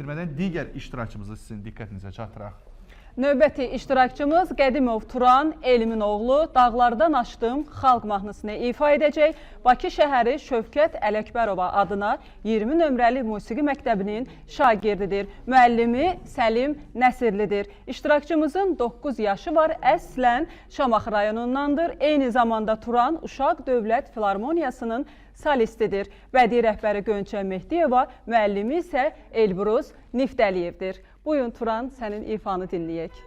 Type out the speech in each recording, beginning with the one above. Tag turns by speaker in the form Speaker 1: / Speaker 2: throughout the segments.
Speaker 1: bitirmədən digər iştirakçımızı sizin diqqətinizə çatdıraq.
Speaker 2: Növbəti iştirakçımız Qədimov Turan Elmin oğlu Dağlardan Aşdım xalq mahnısını ifa edəcək. Bakı şəhəri Şövkət Ələkbərova adına 20 nömrəli musiqi məktəbinin şagirdidir. Müəllimi Səlim Nəsirlidir. İştirakçımızın 9 yaşı var, əslən Şamaxı rayonundandır. Eyni zamanda Turan Uşaq Dövlət Filarmoniyasının solistidir. Bədii rəhbəri Gönçə Mehdiyeva, müəllimi isə Elbruz Niftəliyevdir. Buyurun Turan, sənin ifanı dinləyək.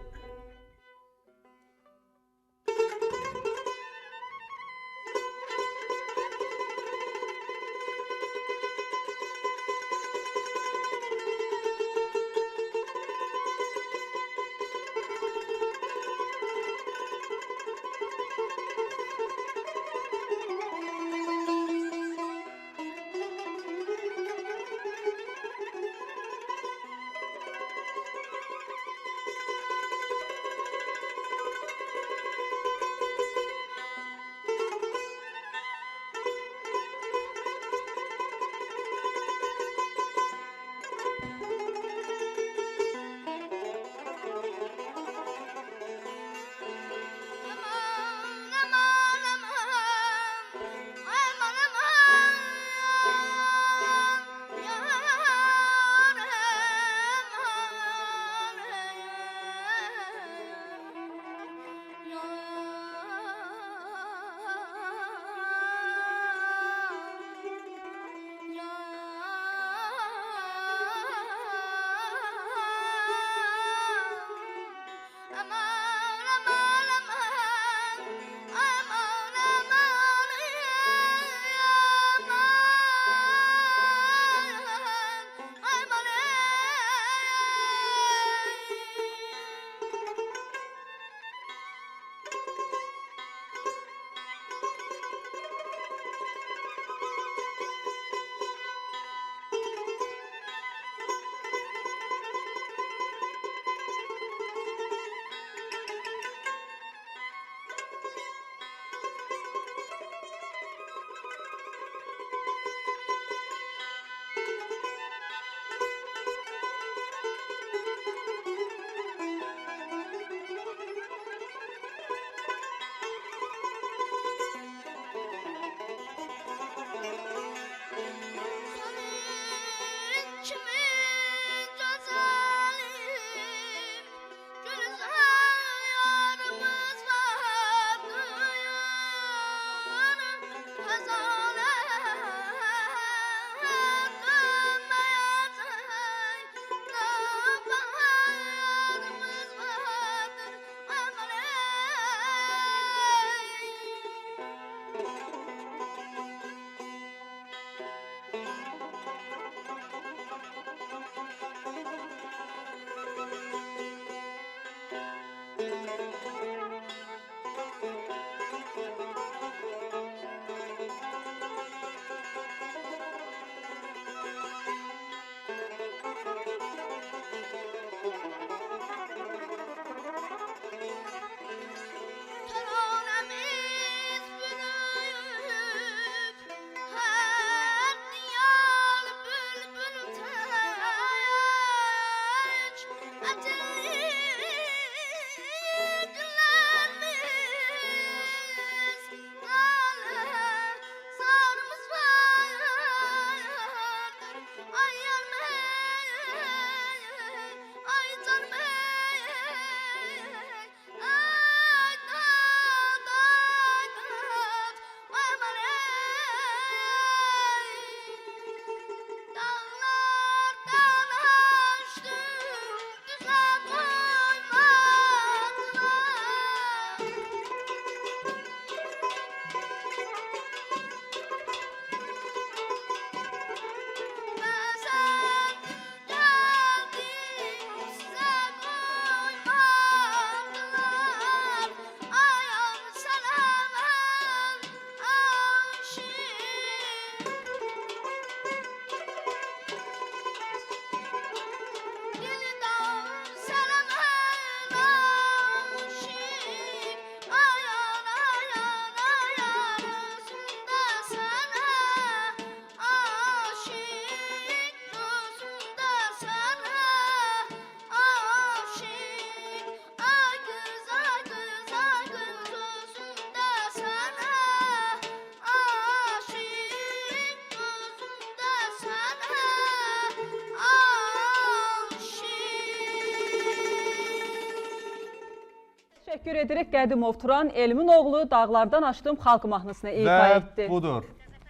Speaker 2: Təşəkkür edirik. Qədimov Turan Elmin oğlu Dağlardan Aşdım xalq mahnısını ifa
Speaker 1: Və
Speaker 2: etdi.
Speaker 1: budur.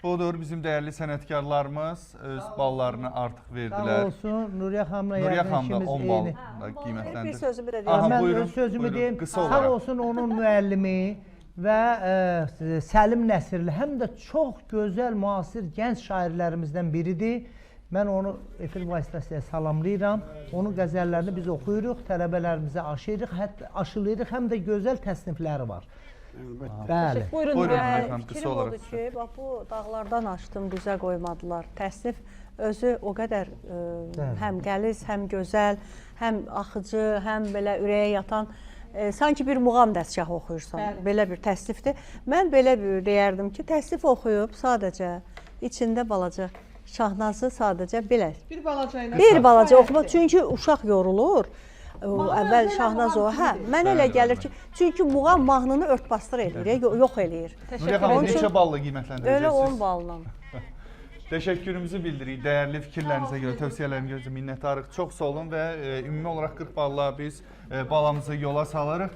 Speaker 1: Budur bizim dəyərli sənətkarlarımız öz ballarını artıq
Speaker 3: Sağ
Speaker 1: verdilər.
Speaker 3: olsun Nuriye xanımla
Speaker 1: Nuriye
Speaker 3: yəqin
Speaker 1: xanım da
Speaker 3: işimiz
Speaker 1: 10 bal
Speaker 3: eyni.
Speaker 1: qiymətləndir.
Speaker 4: Bir sözümü də
Speaker 1: Aha,
Speaker 4: deyim.
Speaker 3: Mən
Speaker 1: buyurun,
Speaker 3: öz sözümü
Speaker 1: buyurun.
Speaker 3: deyim.
Speaker 1: Qısa
Speaker 3: Sağ
Speaker 1: olaraq.
Speaker 3: olsun onun müəllimi və Səlim Nəsirli həm də çox gözəl müasir gənc şairlərimizdən biridir. Mən onu efir vasitəsilə salamlayıram. Onun qəzəllərini biz oxuyuruq, tələbələrimizə aşılayırıq, həm də gözəl təsnifləri var. Bəli.
Speaker 2: Buyurun.
Speaker 1: Buyurun.
Speaker 2: Nuriye.
Speaker 1: Efendim, kısa
Speaker 4: Fikrim
Speaker 1: olarak
Speaker 4: odur
Speaker 1: size.
Speaker 4: ki, bax bu dağlardan açdım, düzə qoymadılar. Təsnif özü o qədər həm qəliz, həm gözəl, həm axıcı, həm belə ürəyə yatan, sanki bir muğam dəstgahı oxuyursan.
Speaker 2: Bəli.
Speaker 4: Belə bir təsnifdir. Mən belə bir deyərdim ki, təsnif oxuyub sadəcə içində balaca Şahnazı sadəcə belə
Speaker 2: Bir balaca ilə.
Speaker 4: bir balaca oxumaq, çünki uşaq yorulur. Əvvəl Şahnaz o, hə, mən elə gəlir ki, çünki muğam mahnını ört-basdır eləyir, yox eləyir.
Speaker 1: Nuriye xanım
Speaker 4: Onun üçün
Speaker 1: neçə balla
Speaker 4: Elə 10
Speaker 1: qiymətləndirəcəksiniz?
Speaker 4: balla.
Speaker 1: Təşəkkürümüzü bildiririk. Dəyərli fikirlərinizə görə, tövsiyələrinizə görə minnətdarıq. Çox sağ olun və ümumi olaraq 40 balla biz balamızı yola salırıq.